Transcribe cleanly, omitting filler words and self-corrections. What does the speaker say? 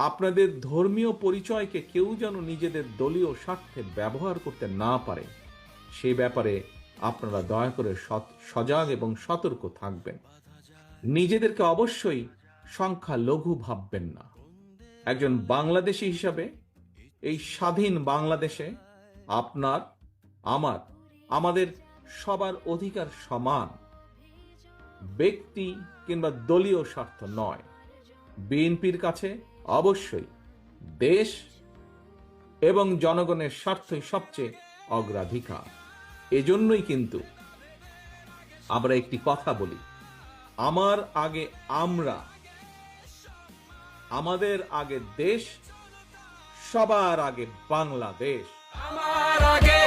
আপনাদের ধর্মীয় পরিচয়কে কেউ যেন নিজেদের দলীয় স্বার্থে ব্যবহার করতে না পারে, সেই ব্যাপারে আপনারা দয়া করে সজাগ এবং সতর্ক থাকবেন। নিজেদেরকে অবশ্যই সংখ্যালঘু ভাববেন না। একজন বাংলাদেশী হিসাবে এই স্বাধীন বাংলাদেশে আপনার, আমার, আমাদের সবার অধিকার সমান। ব্যক্তি কিংবা দলীয় স্বার্থ নয়। বিএনপির কাছে অবশ্যই দেশ এবং জনগণের স্বার্থই সবচেয়ে অগ্রাধিকার। এজন্যই কিন্তু আমরা একটি কথা বলি, আমার আগে আমরা, আমাদের আগে দেশ, সবার আগে বাংলাদেশ। আমার আগে